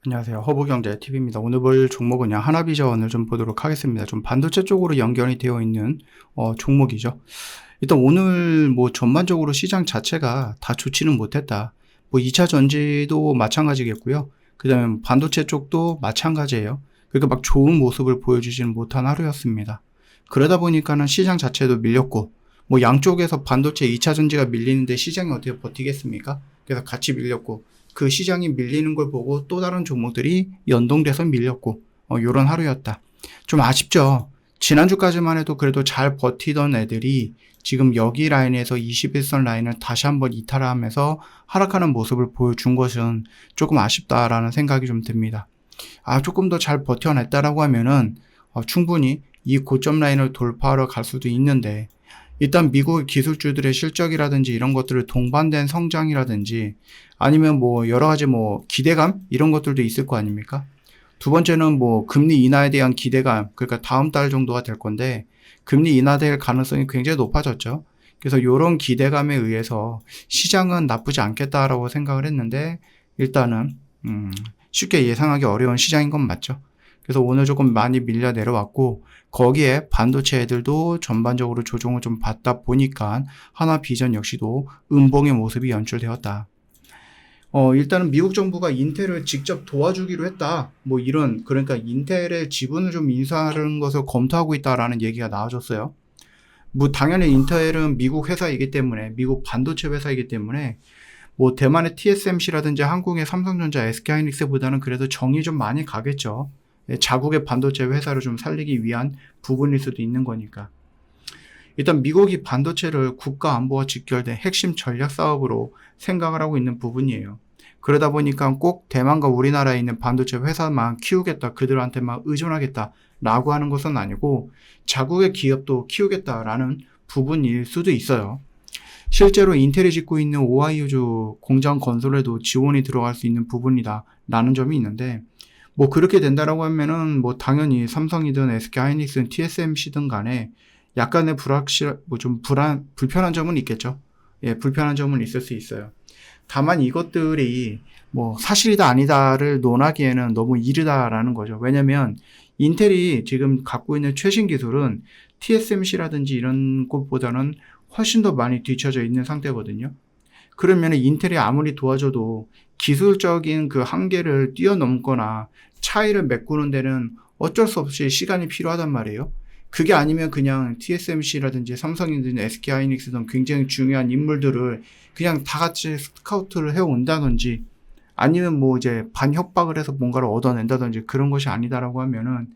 안녕하세요. 허브경제TV입니다. 오늘 볼 종목은 하나비전을 좀 보도록 하겠습니다. 좀 반도체 쪽으로 연결이 되어 있는 종목이죠. 일단 오늘 뭐 전반적으로 시장 자체가 다 좋지는 못했다. 뭐 2차 전지도 마찬가지겠고요. 그 다음에 반도체 쪽도 마찬가지예요. 그러니까 막 좋은 모습을 보여주지는 못한 하루였습니다. 그러다 보니까는 시장 자체도 밀렸고, 뭐 양쪽에서 반도체 2차 전지가 밀리는데 시장이 어떻게 버티겠습니까? 그래서 같이 밀렸고, 그 시장이 밀리는 걸 보고 또 다른 종목들이 연동돼서 밀렸고, 요런 하루였다. 좀 아쉽죠? 지난주까지만 해도 그래도 잘 버티던 애들이 지금 여기 라인에서 21선 라인을 다시 한번 이탈하면서 하락하는 모습을 보여준 것은 조금 아쉽다라는 생각이 좀 듭니다. 조금 더 잘 버텨냈다라고 하면은 충분히 이 고점 라인을 돌파하러 갈 수도 있는데, 일단 미국 기술주들의 실적이라든지 이런 것들을 동반된 성장이라든지 아니면 뭐 여러 가지 뭐 기대감 이런 것들도 있을 거 아닙니까? 두 번째는 뭐 금리 인하에 대한 기대감, 그러니까 다음 달 정도가 될 건데 금리 인하될 가능성이 굉장히 높아졌죠. 그래서 이런 기대감에 의해서 시장은 나쁘지 않겠다라고 생각을 했는데 일단은 쉽게 예상하기 어려운 시장인 건 맞죠. 그래서 오늘 조금 많이 밀려 내려왔고 거기에 반도체 애들도 전반적으로 조정을 좀 받다 보니까 하나비전 역시도 음봉의 모습이 연출되었다. 일단은 미국 정부가 인텔을 직접 도와주기로 했다. 뭐 이런, 그러니까 인텔의 지분을 좀 인수하는 것을 검토하고 있다라는 얘기가 나와줬어요. 뭐 당연히 인텔은 미국 회사이기 때문에, 미국 반도체 회사이기 때문에 뭐 대만의 TSMC라든지 한국의 삼성전자, SK하이닉스보다는 그래도 정이 좀 많이 가겠죠. 자국의 반도체 회사를 좀 살리기 위한 부분일 수도 있는 거니까. 일단 미국이 반도체를 국가 안보와 직결된 핵심 전략 사업으로 생각을 하고 있는 부분이에요. 그러다 보니까 꼭 대만과 우리나라에 있는 반도체 회사만 키우겠다, 그들한테만 의존하겠다라고 하는 것은 아니고 자국의 기업도 키우겠다라는 부분일 수도 있어요. 실제로 인텔이 짓고 있는 오하이오주 공장 건설에도 지원이 들어갈 수 있는 부분이다라는 점이 있는데, 뭐 그렇게 된다라고 하면은 뭐 당연히 삼성이든 SK하이닉스든 TSMC든 간에 약간의 불편한 점은 있겠죠. 예, 불편한 점은 있을 수 있어요. 다만 이것들이 뭐 사실이다 아니다를 논하기에는 너무 이르다라는 거죠. 왜냐면 인텔이 지금 갖고 있는 최신 기술은 TSMC라든지 이런 곳보다는 훨씬 더 많이 뒤처져 있는 상태거든요. 그러면 인텔이 아무리 도와줘도 기술적인 그 한계를 뛰어넘거나 차이를 메꾸는 데는 어쩔 수 없이 시간이 필요하단 말이에요. 그게 아니면 그냥 TSMC라든지 삼성이든 SK하이닉스든 굉장히 중요한 인물들을 그냥 다 같이 스카우트를 해온다든지 아니면 뭐 이제 반협박을 해서 뭔가를 얻어낸다든지 그런 것이 아니다라고 하면은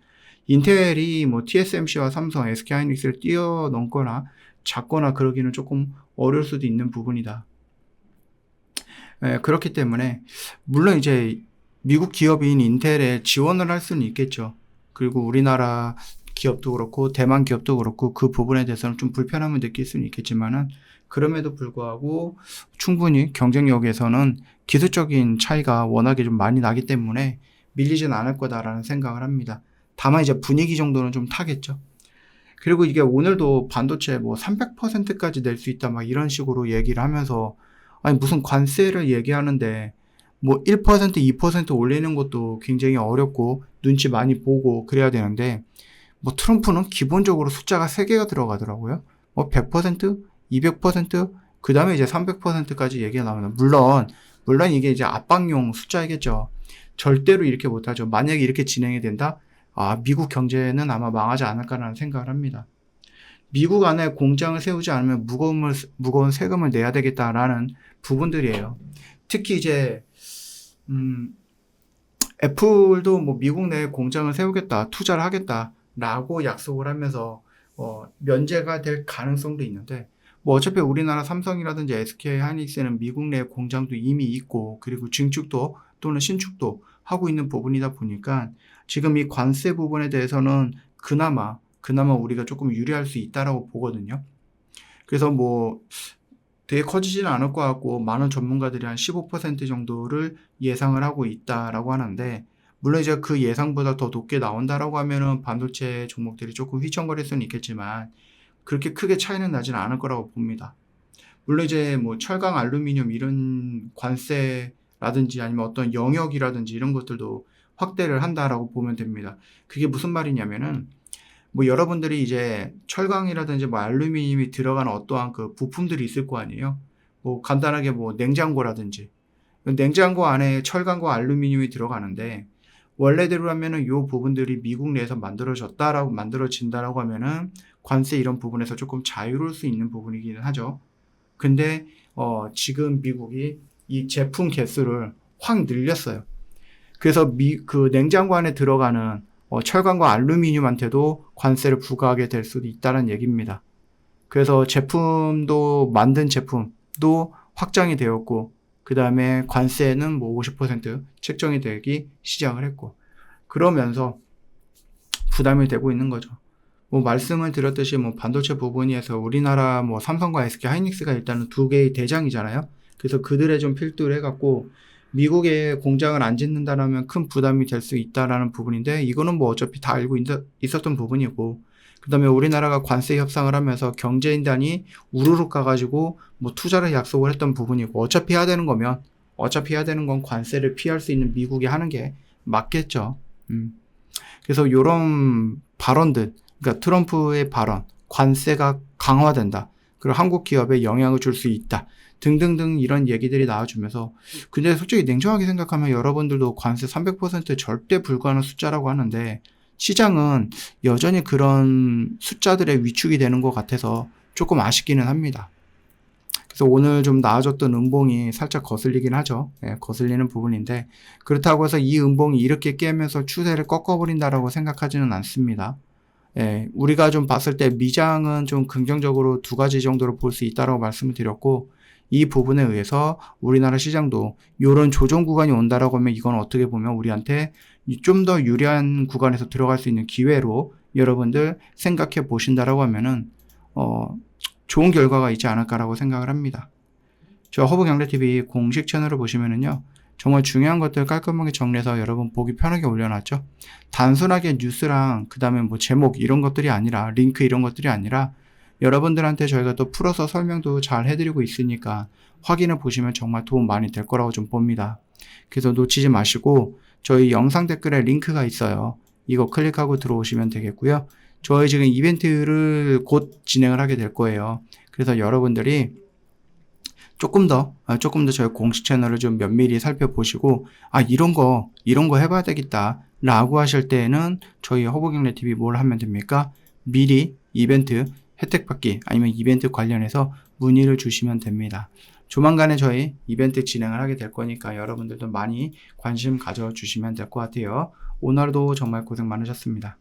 인텔이 뭐 TSMC와 삼성, SK하이닉스를 뛰어넘거나 작거나 그러기는 조금 어려울 수도 있는 부분이다. 그렇기 때문에 물론 이제 미국 기업인 인텔에 지원을 할 수는 있겠죠. 그리고 우리나라 기업도 그렇고 대만 기업도 그렇고 그 부분에 대해서는 좀 불편함을 느낄 수는 있겠지만은 그럼에도 불구하고 충분히 경쟁력에서는 기술적인 차이가 워낙에 좀 많이 나기 때문에 밀리진 않을 거다라는 생각을 합니다. 다만 이제 분위기 정도는 좀 타겠죠. 그리고 이게 오늘도 반도체 뭐 300%까지 낼 수 있다 막 이런 식으로 얘기를 하면서 아니 무슨 관세를 얘기하는데 뭐 1%, 2% 올리는 것도 굉장히 어렵고 눈치 많이 보고 그래야 되는데 뭐 트럼프는 기본적으로 숫자가 3개가 들어가더라고요. 뭐 100%, 200%, 그 다음에 이제 300%까지 얘기가 나오는. 물론 이게 이제 압박용 숫자이겠죠. 절대로 이렇게 못하죠. 만약에 이렇게 진행이 된다? 미국 경제는 아마 망하지 않을까라는 생각을 합니다. 미국 안에 공장을 세우지 않으면 무거운 세금을 내야 되겠다라는 부분들이에요. 특히 이제, 애플도 뭐 미국 내에 공장을 세우겠다, 투자를 하겠다라고 약속을 하면서, 면제가 될 가능성도 있는데, 뭐 어차피 우리나라 삼성이라든지 SK 하이닉스는 미국 내 공장도 이미 있고, 그리고 증축도 또는 신축도 하고 있는 부분이다 보니까, 지금 이 관세 부분에 대해서는 그나마 우리가 조금 유리할 수 있다라고 보거든요. 그래서 뭐 되게 커지지는 않을 것 같고 많은 전문가들이 한 15% 정도를 예상을 하고 있다라고 하는데 물론 이제 그 예상보다 더 높게 나온다라고 하면은 반도체 종목들이 조금 휘청거릴 수는 있겠지만 그렇게 크게 차이는 나지는 않을 거라고 봅니다. 물론 이제 뭐 철강, 알루미늄 이런 관세 라든지 아니면 어떤 영역이라든지 이런 것들도 확대를 한다라고 보면 됩니다. 그게 무슨 말이냐면은 뭐 여러분들이 이제 철강이라든지 뭐 알루미늄이 들어가는 어떠한 그 부품들이 있을 거 아니에요. 뭐 간단하게 뭐 냉장고라든지 냉장고 안에 철강과 알루미늄이 들어가는데 원래대로라면은 요 부분들이 미국 내에서 만들어진다라고 하면은 관세 이런 부분에서 조금 자유로울 수 있는 부분이기는 하죠. 근데 지금 미국이 이 제품 개수를 확 늘렸어요. 그래서 그 냉장고 안에 들어가는 철강과 알루미늄한테도 관세를 부과하게 될 수도 있다는 얘기입니다. 그래서 만든 제품도 확장이 되었고, 그 다음에 관세는 뭐 50% 책정이 되기 시작을 했고, 그러면서 부담이 되고 있는 거죠. 뭐 말씀을 드렸듯이 뭐 반도체 부분에서 우리나라 뭐 삼성과 SK 하이닉스가 일단은 두 개의 대장이잖아요. 그래서 그들의 좀 필두를 해갖고 미국에 공장을 안 짓는다라면 큰 부담이 될 수 있다라는 부분인데, 이거는 뭐 어차피 다 알고 있었던 부분이고, 그 다음에 우리나라가 관세 협상을 하면서 경제인단이 우르륵 가가지고 뭐 투자를 약속을 했던 부분이고, 어차피 해야 되는 건 관세를 피할 수 있는 미국이 하는 게 맞겠죠. 그래서 이런 발언들, 그러니까 트럼프의 발언, 관세가 강화된다, 그리고 한국 기업에 영향을 줄 수 있다 등등등 이런 얘기들이 나와주면서, 근데 솔직히 냉정하게 생각하면 여러분들도 관세 300% 절대 불가하는 숫자라고 하는데 시장은 여전히 그런 숫자들에 위축이 되는 것 같아서 조금 아쉽기는 합니다. 그래서 오늘 좀 나아졌던 음봉이 살짝 거슬리긴 하죠. 거슬리는 부분인데, 그렇다고 해서 이 음봉이 이렇게 깨면서 추세를 꺾어버린다라고 생각하지는 않습니다. 우리가 좀 봤을 때 미장은 좀 긍정적으로 두 가지 정도로 볼 수 있다라고 말씀을 드렸고, 이 부분에 의해서 우리나라 시장도 이런 조정 구간이 온다라고 하면 이건 어떻게 보면 우리한테 좀 더 유리한 구간에서 들어갈 수 있는 기회로 여러분들 생각해 보신다라고 하면은 좋은 결과가 있지 않을까라고 생각을 합니다. 저 허브경제TV 공식 채널을 보시면은요, 정말 중요한 것들 깔끔하게 정리해서 여러분 보기 편하게 올려놨죠. 단순하게 뉴스랑 그 다음에 뭐 제목 이런 것들이 아니라, 링크 이런 것들이 아니라 여러분들한테 저희가 또 풀어서 설명도 잘 해드리고 있으니까 확인해 보시면 정말 도움 많이 될 거라고 좀 봅니다. 그래서 놓치지 마시고 저희 영상 댓글에 링크가 있어요. 이거 클릭하고 들어오시면 되겠고요. 저희 지금 이벤트를 곧 진행을 하게 될 거예요. 그래서 여러분들이 조금 더 저희 공식 채널을 좀 면밀히 살펴보시고, 이런 거 해봐야 되겠다 라고 하실 때에는 저희 허브경제TV 뭘 하면 됩니까? 미리 이벤트 혜택 받기 아니면 이벤트 관련해서 문의를 주시면 됩니다. 조만간에 저희 이벤트 진행을 하게 될 거니까 여러분들도 많이 관심 가져주시면 될 것 같아요. 오늘도 정말 고생 많으셨습니다.